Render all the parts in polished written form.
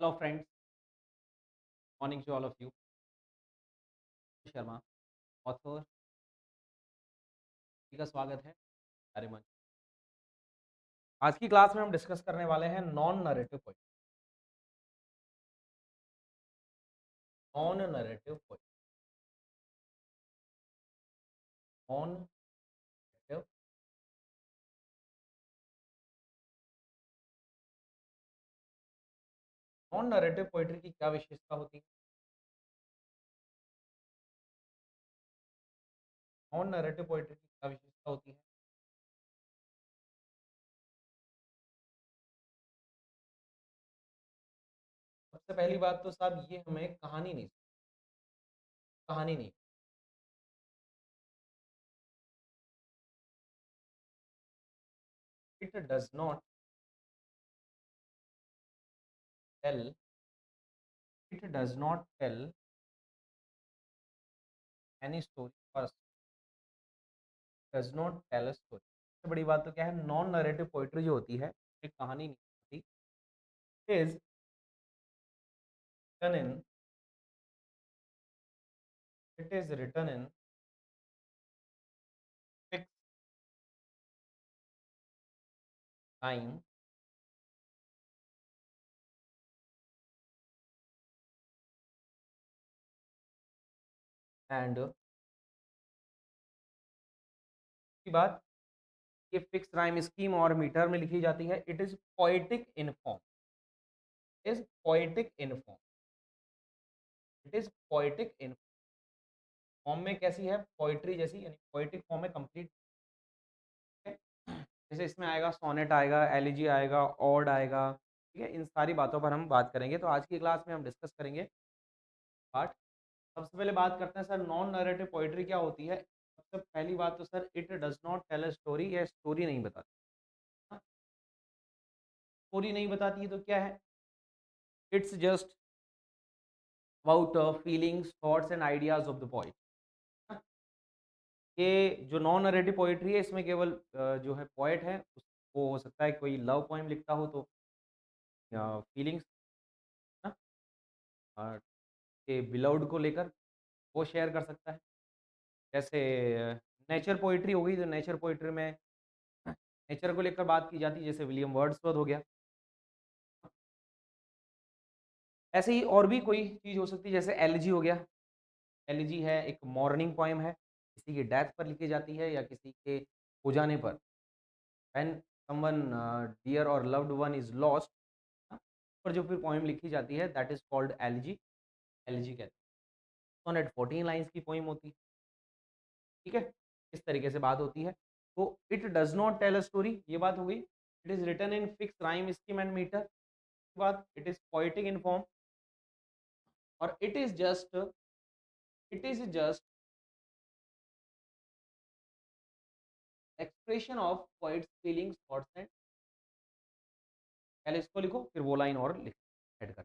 Hello friends, morning to all of you. Sharma author ji का स्वागत है हमारे मंच। आज की क्लास में हम डिस्कस करने वाले हैं non narrative poetry. Non narrative poetry, non narrative non narrative poetry की क्या विशेषता होती है? नॉन नरेटिव पोइट्री की क्या विशेषता होती है? सबसे पहली बात तो साहब ये हमें कहानी नहीं, it does not tell it does not tell any story first, does not tell a story. सबसे बड़ी बात तो क्या है, नॉन नरेटिव पोइट्री जो होती है एक कहानी नहीं होती, is written in it is written in fixed time and की बात ये फिक्स राइम स्कीम और मीटर में लिखी जाती है। It is poetic in form, is poetic in form, it is poetic in form में कैसी है, पोइट्री जैसी, यानी पोएटिक फॉर्म में कंप्लीट है। जैसे इसमें आएगा सोनेट आएगा, एलिजी आएगा, ऑड आएगा, ठीक है। इन सारी बातों पर हम बात करेंगे, तो आज की क्लास में हम डिस्कस करेंगे पार्ट। सबसे पहले बात करते हैं सर नॉन नरेटिव पोइट्री क्या होती है। सबसे पहली बात तो sir it does not tell a story, या स्टोरी नहीं बताती। स्टोरी नहीं बताती है तो क्या है, it's just about feelings thoughts and ideas of the poet. ये जो नॉन नरेटिव पोइट्री है इसमें केवल जो है पोइट है वो हो सकता है कोई लव पोइम लिखता हो तो फीलिंग्स ना के बिलव्ड को लेकर वो शेयर कर सकता है। जैसे नेचर पोइट्री हो गई, तो नेचर पोइट्री में नेचर को लेकर बात की जाती है, जैसे विलियम वर्ड्सवर्थ हो गया। ऐसे ही और भी कोई चीज़ हो सकती है, जैसे एलिजी हो गया। एलिजी है एक मॉर्निंग पोएम है, किसी की डेथ पर लिखी जाती है या किसी के हो जाने पर, व्हेन समवन डियर और लव्ड वन इज लॉस्ट, पर जो फिर पोएम लिखी जाती है that is called elegy. Elegy कहते हैं। सोनेट 14 लाइंस की पोएम होती है, ठीक है। इस तरीके से बात होती है। तो it does not tell a story, ये बात हो गई। It is written in fix rhyme scheme and meter, बात it is poetic in form, और it is just expression of poet's feelings thoughts and, पहले इसको लिखो फिर वो लाइन और लिख ऐड कर।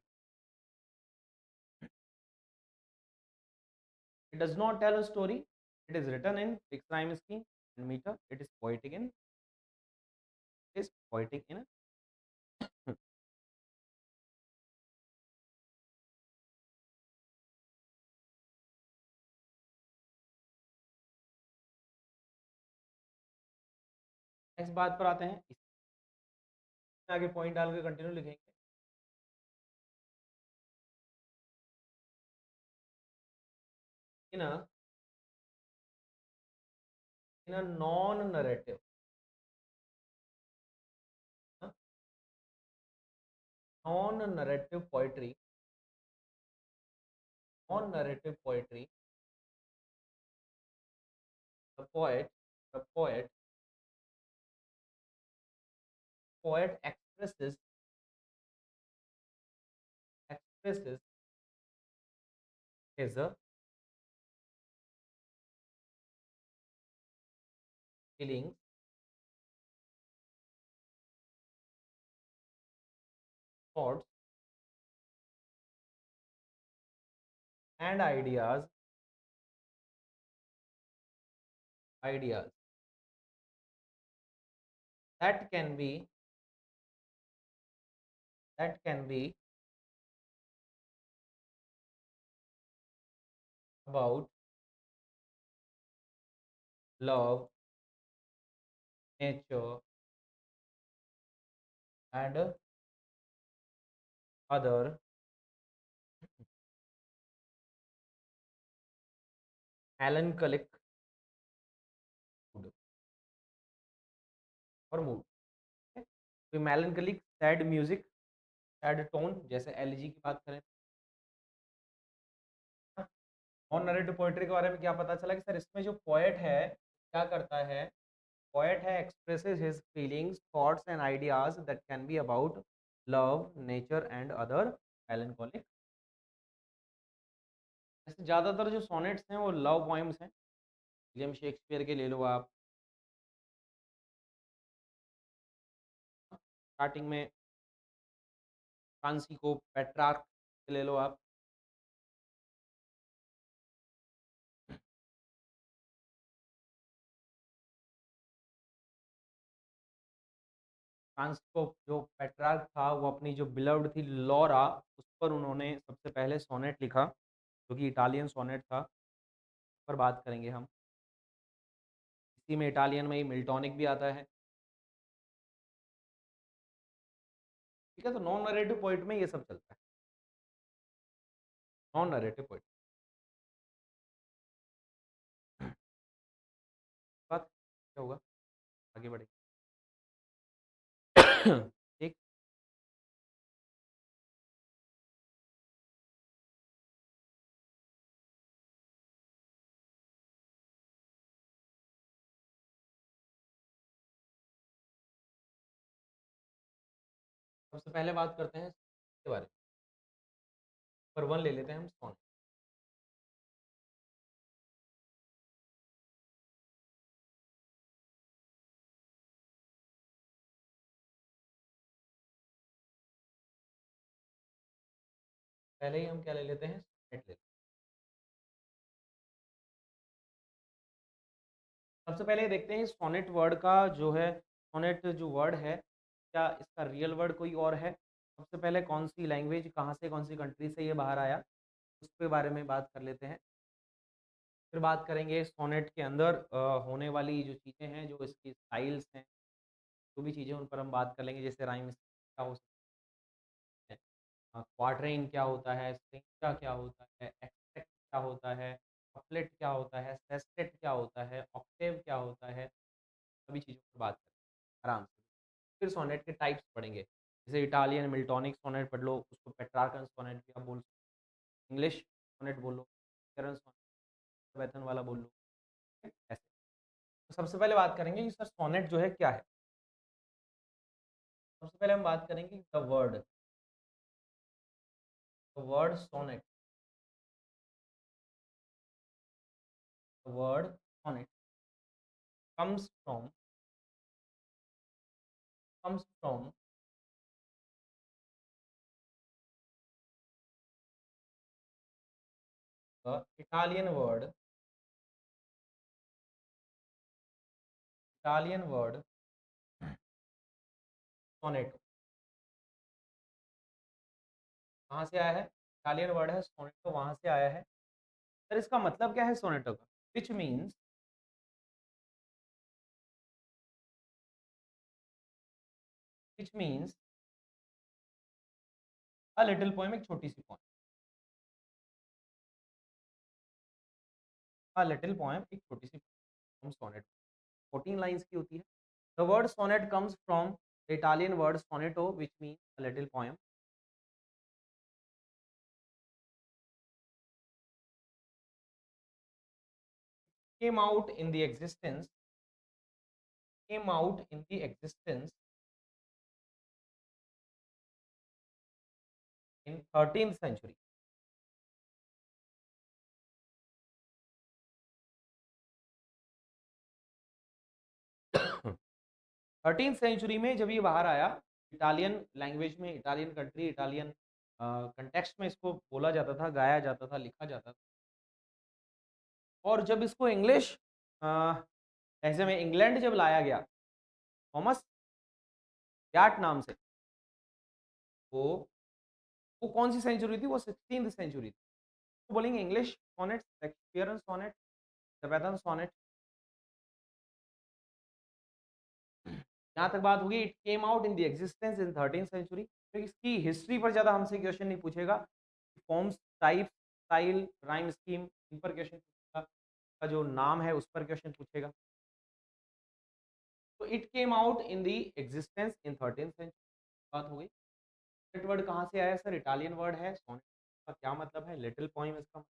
It does not tell a story, it is written in fix rhyme scheme and metre, it is poetic in next बात पर आते हैं, इसमें आगे पॉइंट डाल के कंटिन्यू लिखेंगे in a non narrative, non narrative poetry, non narrative poetry, the poet the poet poet expresses his feelings, thoughts and ideas that can be about love, nature and other melancholic mood और mood. तो melancholic sad music, sad tone, जैसे elegy की बात करें। Non narrative poetry के बारे में क्या पता चला कि सर इसमें जो पोएट है क्या करता है, पोएट है expresses his feelings, thoughts and ideas that can be about love, nature and other melancholic। जैसे ज़्यादातर जो सोनेट्स हैं वो लव पोइम्स हैं, विलियम शेक्सपियर के ले लो आप। स्टार्टिंग में फ्रांसी को पेट्रार्क ले लो आप। फ्रांस को जो पेट्रार्क था वो अपनी जो बिलव्ड थी लॉरा, उस पर उन्होंने सबसे पहले सोनेट लिखा, जो कि इटालियन सोनेट था। उस पर बात करेंगे हम। इसी में इटालियन में ही मिल्टॉनिक भी आता है। ठीक है, तो नॉन नरेटिव पोइट में ये सब चलता है, नॉन नरेटिव पोइट। बात क्या होगा, आगे बढ़ेंगे। ठीक। सबसे पहले बात करते हैं के बारे में। नंबर वन ले लेते हैं हम, सोनेट। पहले ही हम क्या ले लेते हैं, सोनेट ले लेते हैं। सबसे पहले देखते हैं सोनेट वर्ड का जो है, सोनेट जो वर्ड है क्या इसका रियल वर्ड कोई और है। सबसे पहले कौन सी लैंग्वेज, कहाँ से, कौन सी कंट्री से ये बाहर आया, उसके बारे में बात कर लेते हैं। फिर बात करेंगे सोनेट के अंदर होने वाली जो चीज़ें हैं, जो इसकी स्टाइल्स हैं, जो भी चीज़ें उन पर हम बात कर लेंगे। जैसे राइम क्या हो सकते हैं, क्वार्टरिंग क्या होता है, सिंचा क्या होता है, एक्सट्रैक्ट क्या होता है, कपलेट क्या होता है, सेस्टेट क्या होता है, ऑक्टेव क्या होता है, सभी चीज़ों पर बात करेंगे आराम से। फिर सोनेट के टाइप्स पढ़ेंगे, जैसे इटालियन मिल्टॉनिक सोनेट पढ़ लो, उसको पेट्रार्कन सोनेट भी आप बोल सकते हो, इंग्लिश सोनेट बोलो, करन सोनेट, वेतन वाला बोल लो, ऐसे। तो सबसे पहले बात करेंगे कि सर सोनेट जो है क्या है। सबसे पहले हम बात करेंगे the word sonnet. The word sonnet comes from comes from the Italian word sonetto. कहाँ से आया है, इटालियन वर्ड है सोनेटो, वहां से आया है। सर इसका मतलब क्या है सोनेटो का, which means, which means a little poem, एक छोटी सी पोएम। अ लिटिल पोएम, एक छोटी सी पोएम, सोनेट 14 लाइन्स की होती है। The word sonnet comes from the Italian word sonetto which means a little poem. came out in the existence came out in the existence in 13th century। 13th century में जब ये बाहर आया, Italian language में, Italian country, Italian context में इसको बोला जाता था, गाया जाता था, लिखा जाता था। और जब इसको इंग्लिश ऐसे में इंग्लैंड जब लाया गया थॉमस याट नाम से, वो वो कौन सी सेंचुरी थी, वो 16th सेंचुरी थी। तो बोलेंगे English sonnet, Shakespearean sonnet, Elizabethan sonnet. यहाँ तक बात होगी। It came out in the existence in 13th century. तो इसकी हिस्ट्री पर ज़्यादा हमसे क्वेश्चन नहीं पूछेगा, forms, type, style, rhyme scheme, इन पर क्वेश्चन पूछेगा, का जो नाम है उस पर क्वेश्चन पूछेगा। तो it came out in the existence in 13th century, बात हो गई। सोनेट वर्ड कहाँ से आया सर? इटालियन वर्ड है। सोनेट का क्या मतलब है? लिटिल पोइम इसका।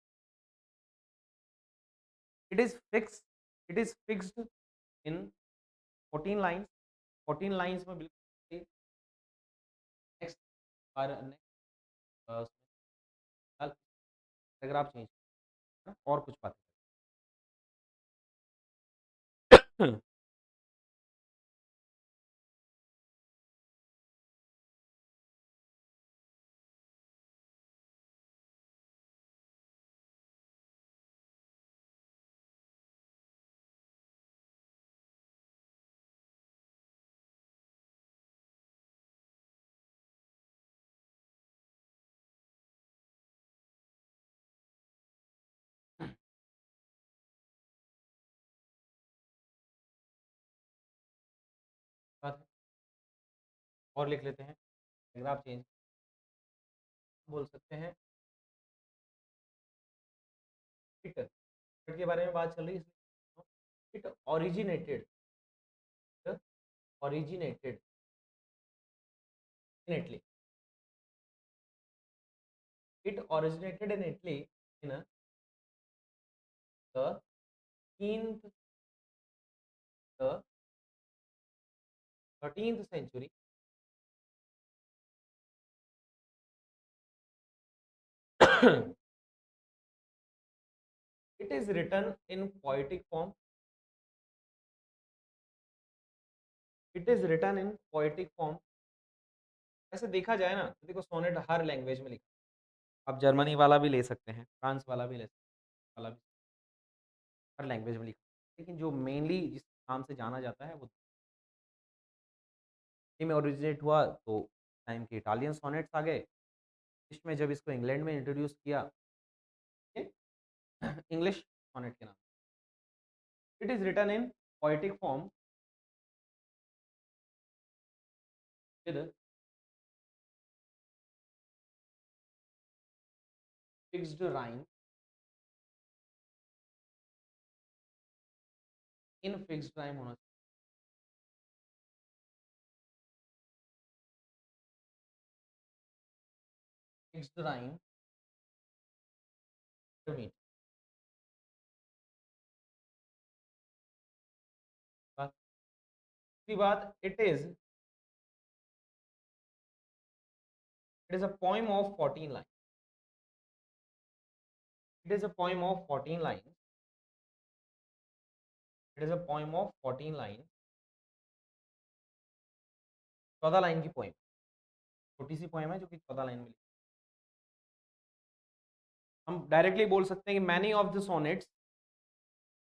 It is fix, it is fixed in 14 lines, 14 lines में बिल्कुल। नेक्स्ट पैराग्राफ चेंज और कुछ बातें बात है। और लिख लेते हैं, पैराग्राफ चेंज बोल सकते हैं। इट, इट के बारे में बात चल रही है इसलिए it originated, originated in Italy, it originated in Italy in the 13th century. It is written in poetic form. It is written in poetic form. ऐसे देखा जाए ना तो देखो सोनेट हर लैंग्वेज में लिखा, आप जर्मनी वाला भी ले सकते हैं, फ्रांस वाला भी ले सकते हैं, वाला भी हर लैंग्वेज में लिखा, लेकिन जो मेनली जिस नाम से जाना जाता है वो में ओरिजिनेट हुआ तो टाइम के इटालियन सोनेट्स आ गए। इसमें जब इसको इंग्लैंड में इंट्रोड्यूस किया इंग्लिश सोनेट के नाम। It is written in poetic form with fixed rhyme, in fixed rhyme होना चाहिए, फिक्स्ड राइम मीट। दूसरी बात, it is a poem of 14 line, it is a poem of 14 line, it is a poem of 14 line, 14 line की poem, छोटी सी poem है जो कि 14 लाइन में लिखी। हम डायरेक्टली बोल सकते हैं कि many of the sonnets,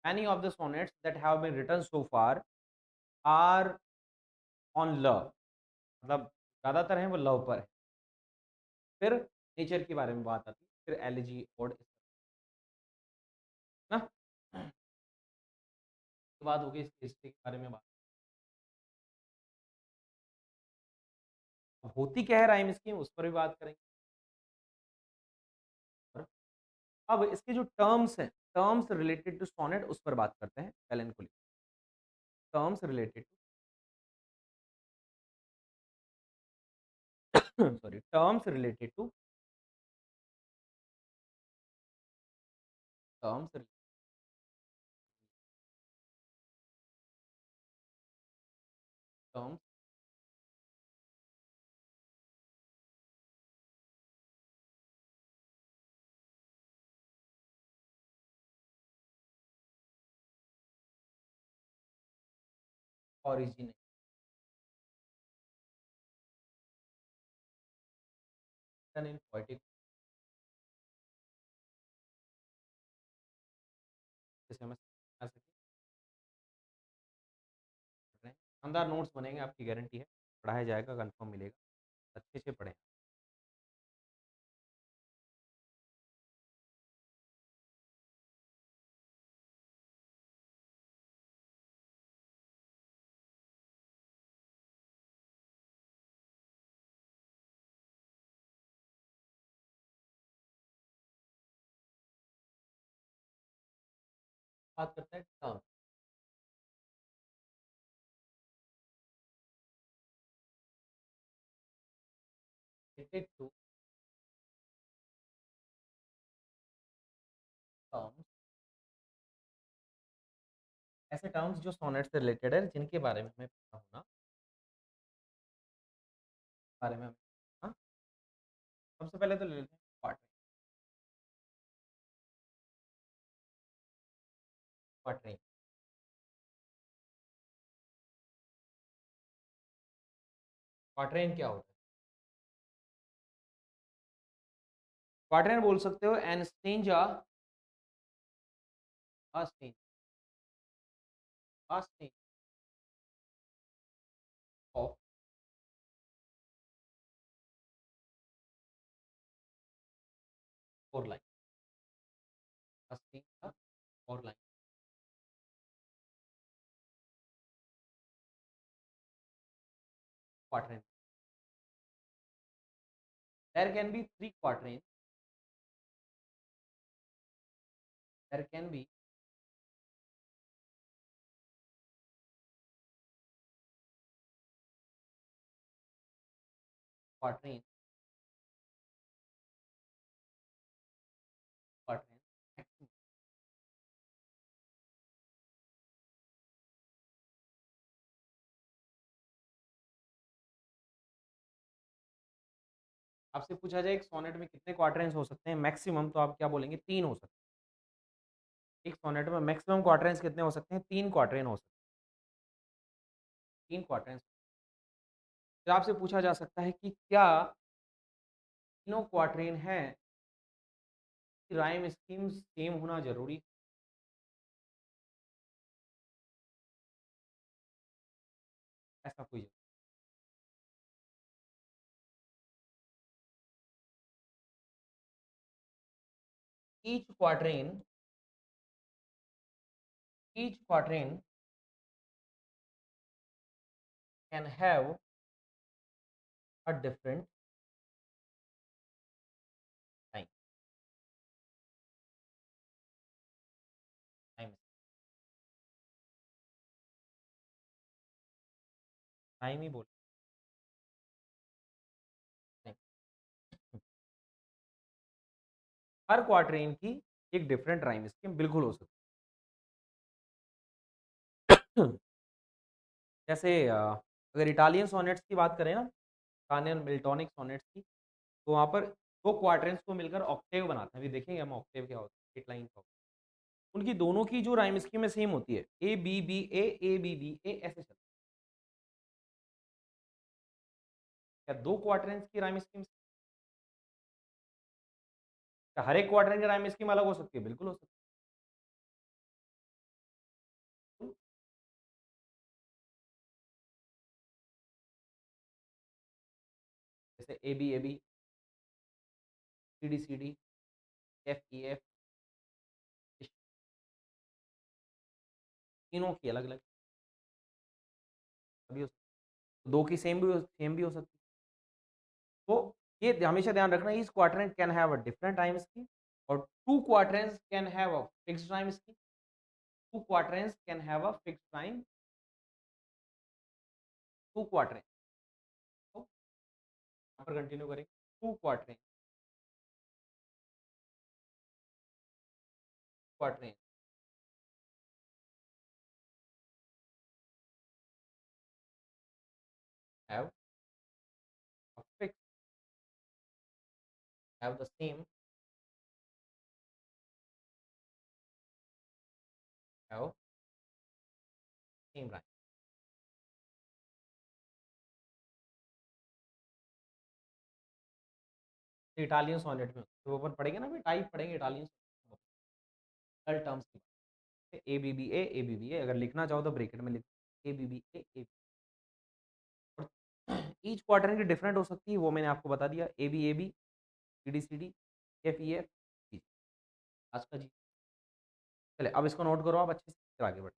many of the sonnets that have been written so far are on love, मतलब ज्यादातर हैं वो लव पर है। फिर नेचर के बारे में बात आती है, फिर एलिजी और ना तो बात होगी इसकी हिस्ट्री के बारे में बात। अब होती क्या है राइम स्कीम उस पर भी बात करेंगे। और अब इसके जो टर्म्स हैं, टर्म्स रिलेटेड टू सोनेट उस पर बात करते हैं। पहले इनको terms related to sorry, terms related to terms terms originate in poetic, जैसे हमें आ सके शानदार नोट्स बनेंगे, आपकी गारंटी है। पढ़ाया जाएगा, कंफर्म मिलेगा, अच्छे से पढ़ें। बात करते हैं टर्म। रिलेटेड टू टर्म्स, ऐसे टर्म्स जो सोनेट से रिलेटेड है जिनके बारे में हमें पता होना, बारे में हमें हाँ, सबसे पहले तो ले लेते हैं क्वार्टरिंग। क्वार्टरिंग क्वार्टरिंग क्या होता है? क्वार्टरिंग बोल सकते हो an stanza, a stage, a stage of four line, a stage of four line. Quatrain. There can be three quatrains. There can be quatrain, quatrain. आपसे पूछा जाए एक सोनेट में कितने क्वार्टरेंस हो सकते हैं मैक्सिमम, तो आप क्या बोलेंगे? तीन हो सकते हैं। एक सोनेट में मैक्सिमम क्वार्टरेंस कितने हो सकते हैं? तीन क्वार्टरेन हो सकते हैं, तीन क्वार्टरेंस। फिर आपसे पूछा जा सकता है कि क्या तीनों क्वार्टरेन है, राइम स्कीम सेम होना जरूरी? ऐसा कोई each quatrain, each quatrain can have a different time, time, time ही बोल time। हर क्वार्टरेन की एक डिफरेंट राइम स्कीम बिल्कुल हो सकती है। जैसे अगर इटालियन सोनेट्स की बात करें ना, इटालियन मिल्टोनिक सोनेट्स की, तो वहाँ पर दो क्वार्टरेंस को मिलकर ऑक्टेव बनाते हैं। अभी देखेंगे हम ऑक्टेव क्या होता है, एट लाइन का। उनकी दोनों की जो राइम स्कीम है सेम होती है, ए बी बी ए ऐसे चलता है। क्या दो क्वार्टरेंस की राइम स्कीम, हर एक क्वार्टरेंस की राइम स्कीम अलग हो सकती है? बिल्कुल हो सकती है। जैसे A B, C D, F E F, तीनों की अलग अलग भी हो सकती है। दो की सेम भी हो सकती है। तो ये हमेशा ध्यान रखना, इस quarter can have a different time scheme, और two quatrains can have a fixed time scheme, two quatrains can have a fixed time, two quatrains. तो यहाँ पर कंटिन्यू करेंगे। Two quatrains, quatrains have a fix, have the same right. Italian sonnet में तो ऊपर पढ़ेंगे ना, फिर टाइप पढ़ेंगे इटालियन टर्म्स की। ए बी बी ए, अगर लिखना चाहो तो ब्रैकेट में लिख ए बी बी ए। और ईच क्वार्टर की डिफरेंट हो सकती है, वो मैंने आपको बता दिया, A B C D F E F. आज का जी, चले अब इसको नोट करो आप अच्छे से, फिर आगे बढ़ो।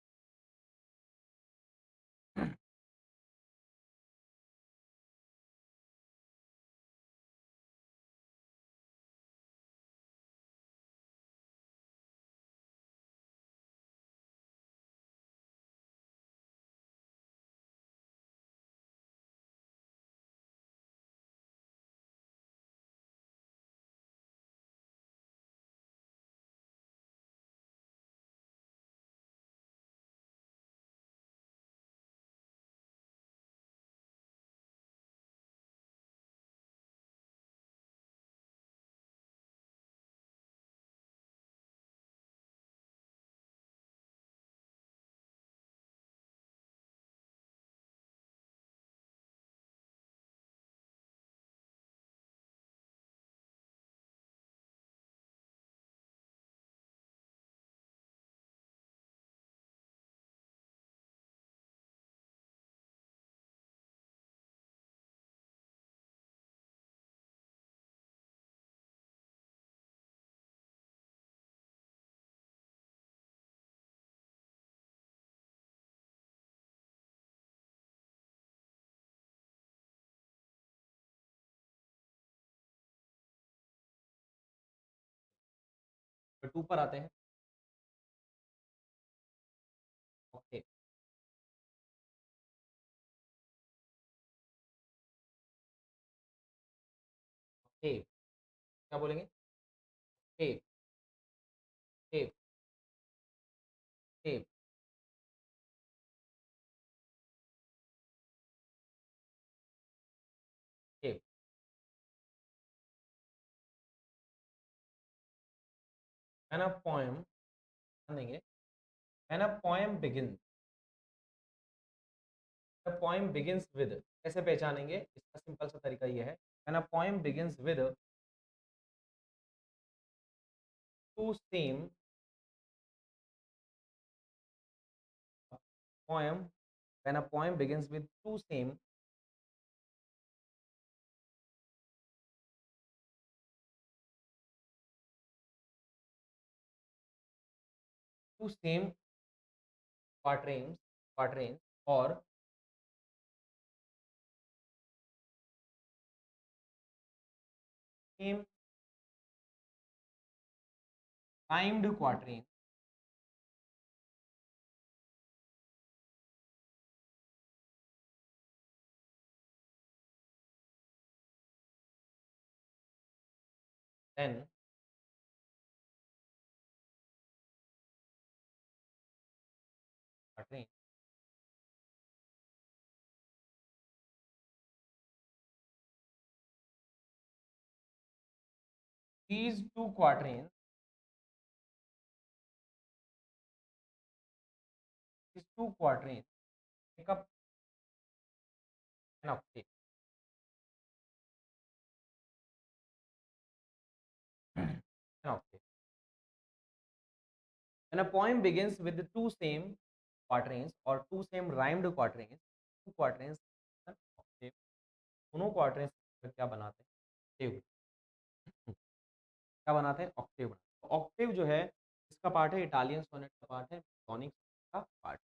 नंबर 2 पर आते हैं, ऑक्टेव। ऑक्टेव क्या बोलेंगे? Octave, Octave, Octave, Octave. When a poem, ध्यान देंगे, when a poem begins, the poem begins with, कैसे पहचानेंगे? इसका सिंपल सा तरीका ये है, when a poem begins with two same poem, when a poem begins with two same quatrains or same rhymed quatrains, then quatrain, these two quatrains, these two quatrains make up an octave. An octave. When a poem begins with the two same quatrains or two same rhymed quatrains, two quatrains an octave, दोनों quatrains क्या बनाते हैं? octave। क्या बनाते हैं? Octave बनाते हैं। Octave जो है इसका पार्ट है इटालियन सोनेट का पार्ट है, टॉनिक का पार्ट,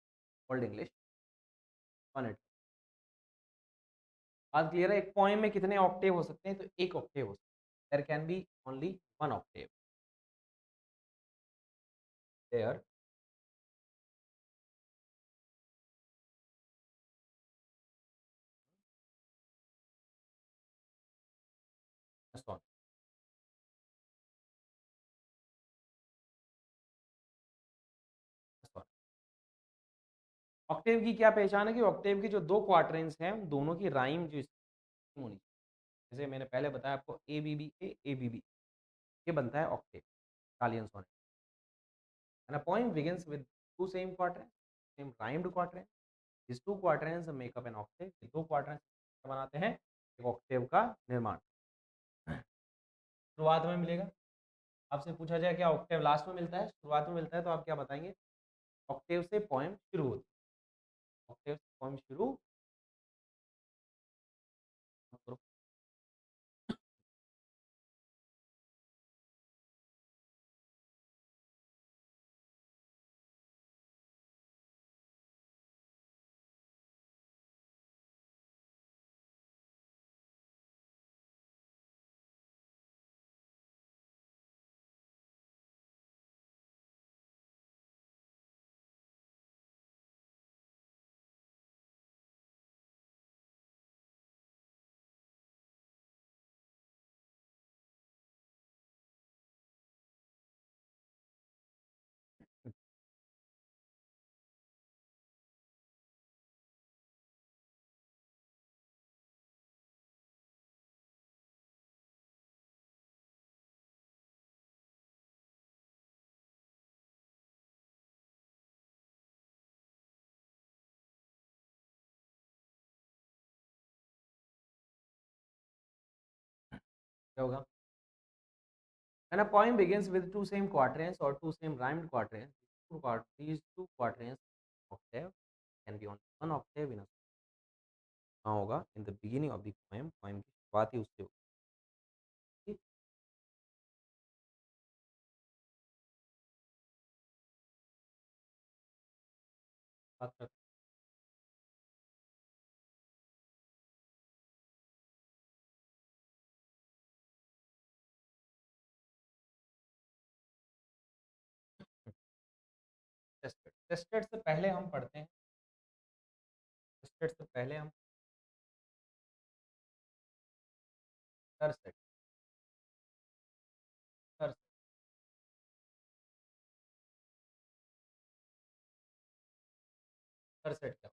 ओल्ड इंग्लिश सोनेट। बात क्लियर है? एक पोएम में कितने ऑक्टेव हो सकते हैं? तो एक ऑक्टेव हो सकता है। There can be only one octave. There sonnet. Octave की क्या पहचान है कि ऑक्टेव की जो दो क्वार्टरेंस हैं दोनों की राइम जो होनी चाहिए। जैसे मैंने पहले बताया आपको A B B A B B, ये बनता है octave Italian sonnet. And a poem begins with two same quatrains, same rhymed quatrains, these two quatrains make up an octave। ये दो क्वार्टरेंस बनाते हैं एक ऑक्टेव का निर्माण। शुरुआत में मिलेगा, आपसे पूछा जाए क्या ऑक्टेव लास्ट में मिलता है शुरुआत में मिलता है, तो आप क्या बताएंगे? ऑक्टेव से पोएम शुरू होती है, ऑक्टेव से पोएम शुरू करो। क्या होगा? When a poem begins with two same quatrains or two same rhymed quatrains, these two quatrains octave can be on one octave in a कहाँ होगा? In the beginning of the poem, poem की शुरुआत ही उससे होगी। बात करते sestet, sestet से पहले हम पढ़ते हैं, सेस्टेट से पहले हम टर्सेट, टर्सेट, टर्सेट क्या,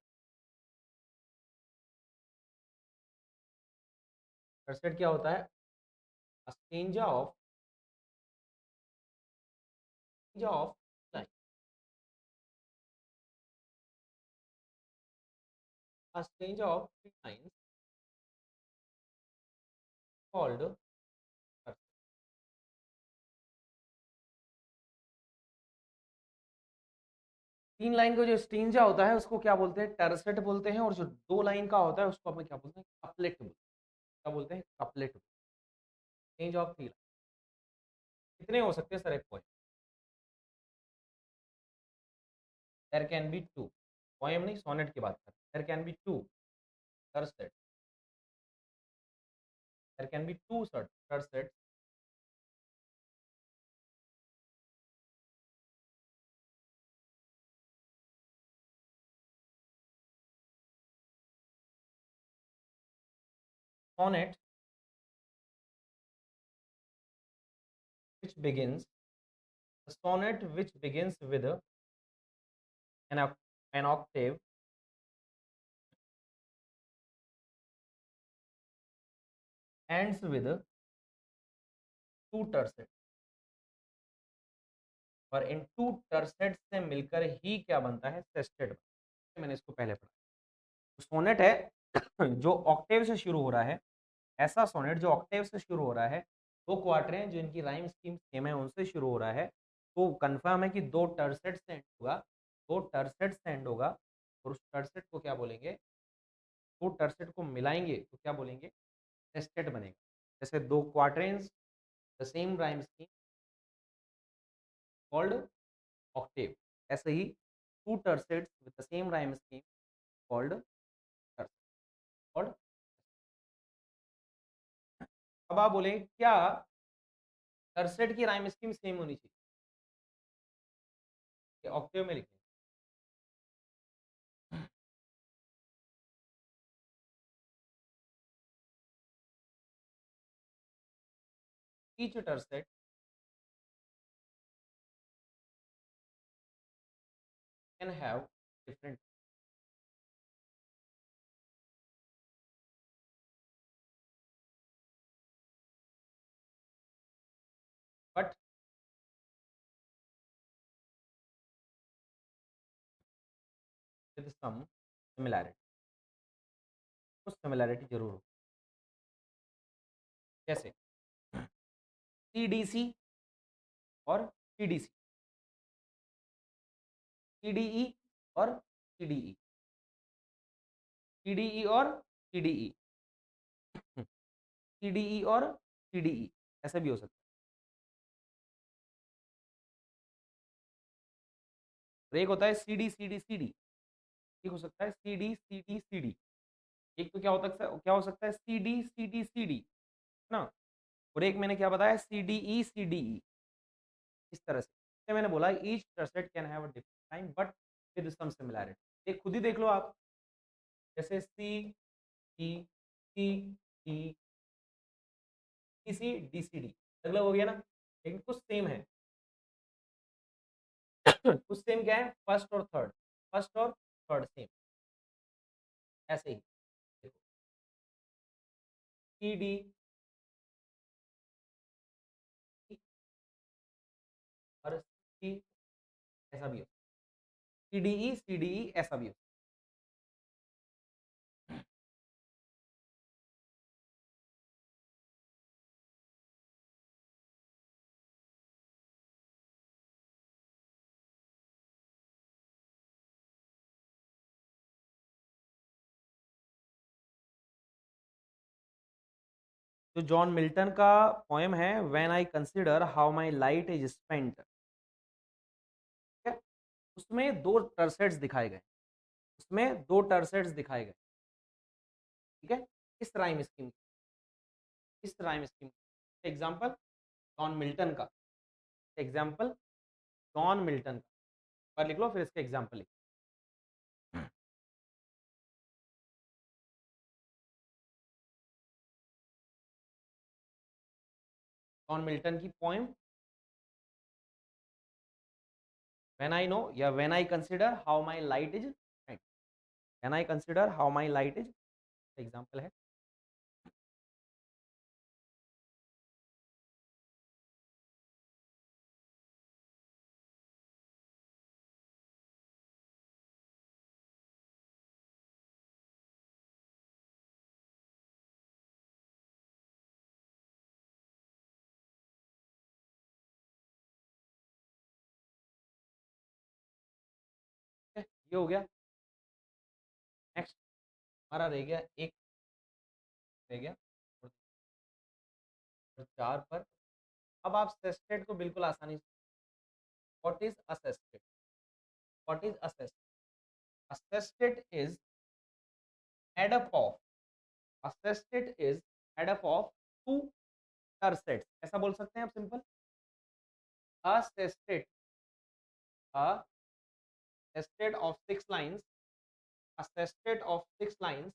टर्सेट क्या होता है? A stranger of, stranger of line, a stranger of three lines called टर्सेट। तीन लाइन का जो स्ट्रेंजा होता है उसको क्या बोलते हैं? टर्सेट बोलते हैं। और जो दो लाइन का होता है उसको अपन क्या बोलते हैं? कपलेट बोलते हैं। क्या बोलते हैं? Couplet. Strange of three line. कितने हो सकते हैं सर एक poem? There can be two. Poem नहीं, सोनेट की बात कर, there can be two tercet, there can be two sir tercet sonnet which begins, a sonnet which begins with an octave ends with two tercets, और इन to टर्सेट से मिलकर ही क्या बनता है? सेस्टेट। मैंने इसको पहले पढ़ा। तो सोनेट है जो ऑक्टेव से शुरू हो रहा है, ऐसा सोनेट जो ऑक्टेव से शुरू हो रहा है, दो क्वार्टरें जो इनकी राइम स्कीम सेम है उनसे शुरू हो रहा है, तो कंफर्म है कि दो टर्सेट से एंड होगा, दो टर्सेट से एंड होगा। और उस टर्सेट को क्या बोलेंगे? दो टर्सेट को मिलाएंगे तो क्या बोलेंगे? सेस्टेट बनेगा। जैसे दो quatrains the same rhyme scheme called octave, ऐसे ही two tercets with the same rhyme scheme called tercet, called. अब आप बोले क्या टर्सेट की राइम स्कीम सेम होनी चाहिए? ऑक्टेव में लिखें, each tercet can have different, but with some similarity, कुछ सिमिलैरिटी जरूर हो। जैसे सीडीसी और सीडीसी, सीडीई और सीडीई, सीडीई और सीडीई, सीडीई और सीडीई, ऐसा भी हो सकता है। और एक होता है सीडी सीडी सीडी, एक हो सकता है सीडी सीडी सीडी। एक तो क्या हो सकता है? सीडी सीडी सीडी, है ना। और एक मैंने क्या बताया? CDE CDE. इस तरह से, जैसे मैंने बोला each tercet can have a different time but with some similarity. खुद ही देख लो आप, जैसे सी ई सी ई सी सी डी सी डी, अलग अलग हो गया ना, लेकिन कुछ सेम है। कुछ सेम क्या है? फर्स्ट और थर्ड, फर्स्ट और थर्ड सेम, ऐसे ही देखो सी डी और सी, ऐसा भी हो, सी डी ई सी डी ई, ऐसा भी हो। जो जॉन मिल्टन का पोएम है when I consider how my light is spent, उसमें दो टर्सेट्स दिखाए गए, उसमें दो टर्सेट्स दिखाए गए, ठीक है। इस राइम स्कीम, इस rhyme scheme example John Milton का, एग्जाम्पल जॉन मिल्टन का, बार लिख लो, फिर इसके एग्जाम्पल लिख। जॉन मिल्टन की पोएम व्हेन आई नो, या when I consider how my light is, when I consider how my light is example है। ये हो गया। नेक्स्ट हमारा रह गया एक, रह गया और 4 पर। अब आप सेस्टेट को बिल्कुल आसानी से, what is a sestet, what is a sestet, a sestet is add up of, a sestet is add up of two tercets, ऐसा बोल सकते हैं आप simple. A sestet, a sestet of 6 lines, a sestet of 6 lines,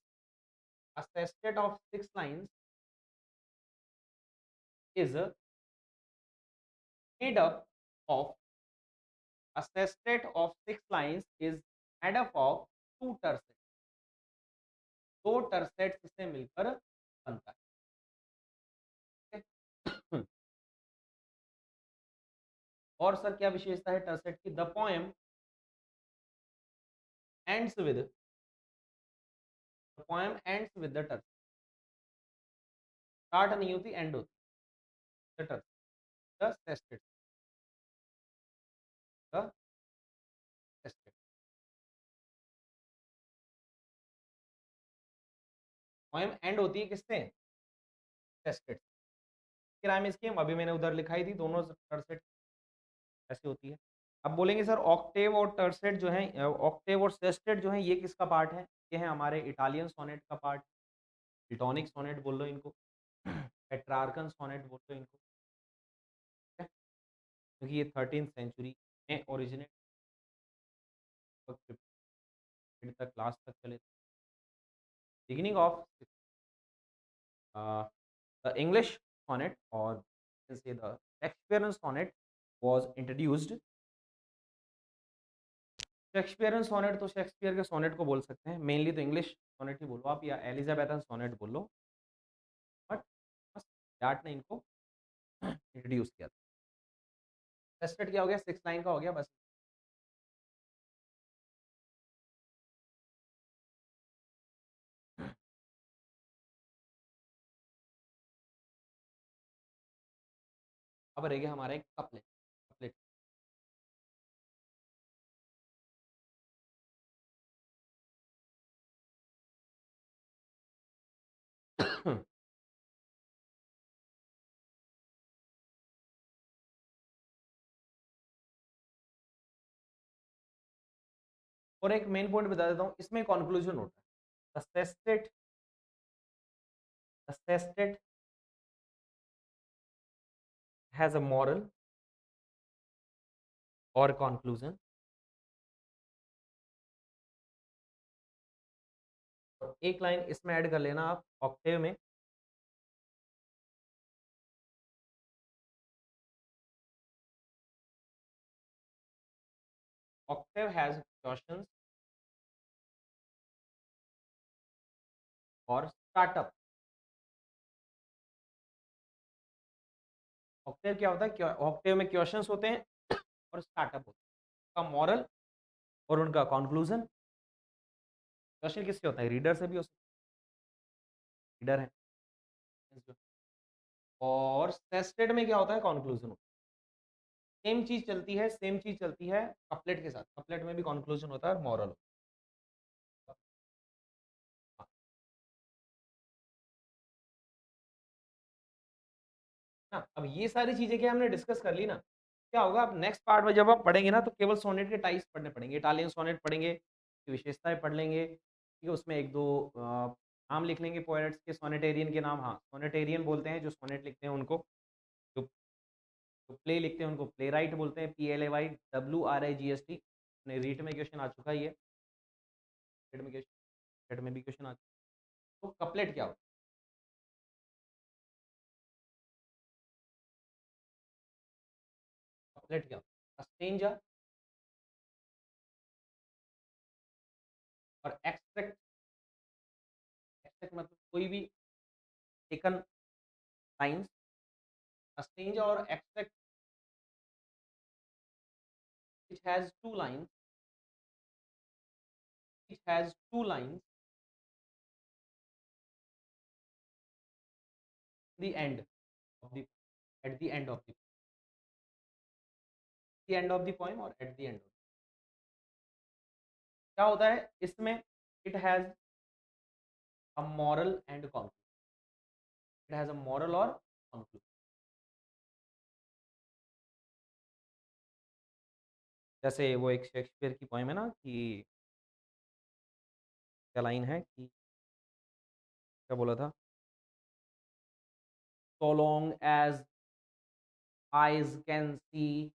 a sestet of 6 lines is made up of, a sestet of 6 lines is made up of two tersets, दो टर्सेट्स से मिलकर बनता है। और सर क्या विशेषता है टर्सेट की? The poem ends with, the poem ends with the tercet, start नहीं होती, एंड होती the tercet, the sestet, the sestet. Poem end होती है किससे? सेस्टेट। राइम स्कीम अभी मैंने उधर लिखाई थी, दोनों टर्सेट ऐसी होती है। अब बोलेंगे सर ऑक्टेव और टर्सेट जो है, ऑक्टेव और सेस्टेट जो है, ये किसका पार्ट है? ये है हमारे इटालियन सोनेट का पार्ट, प्लूटोनिक सोनेट बोल लो इनको, पेट्रार्कन सोनेट बोल लो इनको, ठीक है? क्योंकि ये 13th सेंचुरी में ओरिजिनेट तक, लास्ट तक चले, beginning of the English sonnet और से the Shakespearean sonnet was introduced. Shakespearean sonnet तो शेक्सपियर के सोनेट को बोल सकते हैं, मेनली तो इंग्लिश सोनेट ही बोलो आप, या एलिजाबेथन सोनेट बोलो, बट बस जाट ने इनको इंट्रोड्यूस किया था। टेस्टेड क्या हो गया? 6 लाइन का हो गया बस। अब रह गया हमारा एक कपलेट, कपलेट। और एक मेन पॉइंट बता देता हूँ, इसमें कंक्लूजन होता है, सस्टेट, सस्टेट हैज अ मॉरल और कंक्लूजन। एक लाइन इसमें ऐड कर लेना आप ऑक्टेव में, octave has questions और स्टार्टअप। ऑक्टेव क्या होता है? ऑक्टेव में क्वेश्चंस होते हैं और स्टार्टअप होता है, उनका मॉरल और उनका कंक्लूजन। क्वेश्चन किससे होता है? रीडर से भी हो सकता है, रीडर है। और सेस्टेड में क्या होता है? कंक्लूजन होता है। सेम चीज चलती है, सेम चीज चलती है कपलेट के साथ, कपलेट में भी कंक्लूजन होता है और मॉरल होता है। ना अब ये सारी चीजें क्या हमने डिस्कस कर ली ना, क्या होगा अब नेक्स्ट पार्ट में जब आप पढ़ेंगे ना, तो केवल सोनेट के टाइप्स पढ़ने पड़ेंगे, इटालियन सोनेट पढ़ेंगे, विशेषताएं पढ़ लेंगे, ठीक है? उसमें एक दो नाम लिख लेंगे पोएट्स के, सोनेटेरियन के नाम, हाँ सोनेटेरियन बोलते हैं जो सोनेट लिखते हैं उनको, जो जो प्ले लिखते हैं उनको प्ले राइट बोलते हैं, PLAY WRIGHT। अपने रीट में क्वेश्चन आ चुका ही है, रीट में क्वेश्चन, रीट में भी क्वेश्चन आ चुका। तो कपलेट क्या होता है, कपलेट क्या होता है? स्टेंजा और एक्सट्रैक्ट, एक्सट्रैक्ट मतलब कोई भी टेकन लाइंस, स्टेंजा और extract which has two lines, which has two lines, the end of the end of the end of the poem or at the end of, क्या होता है इसमें, it has a moral and conclusion, it has a moral और conclusion। जैसे वो एक Shakespeare की poem है ना कि क्या लाइन है कि क्या बोला था, so long as eyes can see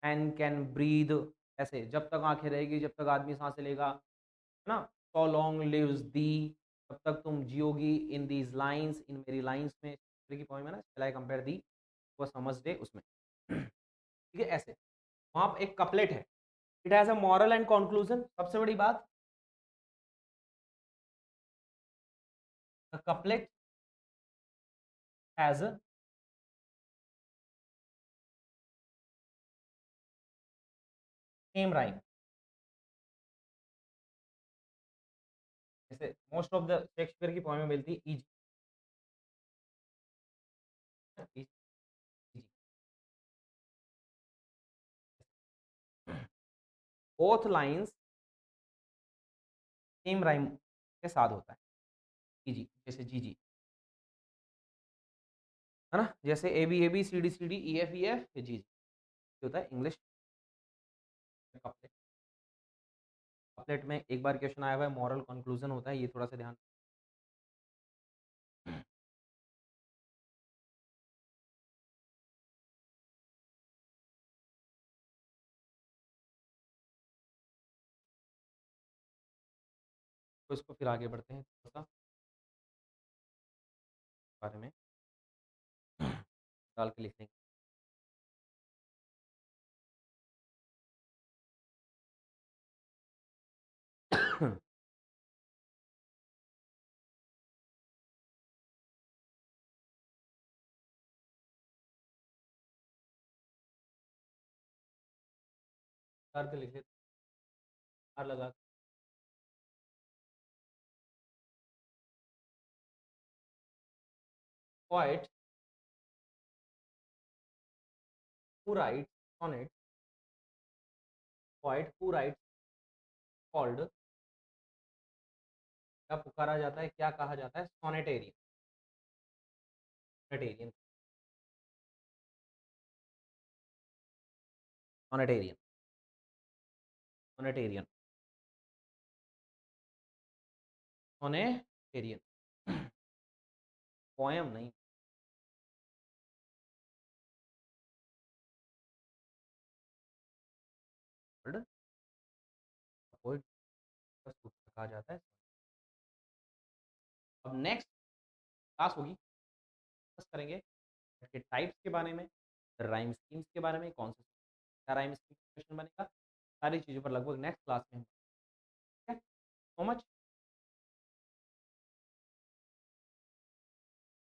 and can breathe, ऐसे जब तक आंखें रहेगी, जब तक आदमी सांसें लेगा, है ना, so long lives thee, तब तक तुम जियोगी, इन दीज लाइंस, इन मेरी लाइंस में, शेक्सपियर की पोएम है ना, shall I compare thee, वो समझ दे उसमें ठीक है, ऐसे वहां पर एक कपलेट है, it has a moral and conclusion. सबसे बड़ी बात, the couplet has same rhyme, जैसे मोस्ट ऑफ द शेक्सपियर की पोएम मिलती है easy, both lines same rhyme के साथ होता है, इजी, जैसे जी जी, है ना, जैसे A B C D E F G G होता है इंग्लिश कपलेट। कपलेट में एक बार क्वेश्चन आया हुआ है, मॉरल कंक्लूजन होता है, ये थोड़ा सा ध्यान तो इसको फिर आगे बढ़ते हैं थोड़ा सा बारे में डाल के लिख देंगे। डाल के लिख देते हैं, लगा poet who writes sonnet, poet who writes called, क्या पुकारा जाता है, क्या कहा जाता है, सोनेटेरियन, सोनेटेरियन, सोनेटेरियन, सोनेटेरियन, सोनेटेरियन, पोएम नहीं, वर्ड पोएट कहा जाता है। अब नेक्स्ट क्लास होगी, डिस्कस करेंगे के टाइप्स के बारे में, राइम स्कीम्स के बारे में, कौन सा क्या राइम स्कीम क्वेश्चन बनेगा, सारी चीज़ों पर लगभग नेक्स्ट क्लास में। ठीक है, सो मच।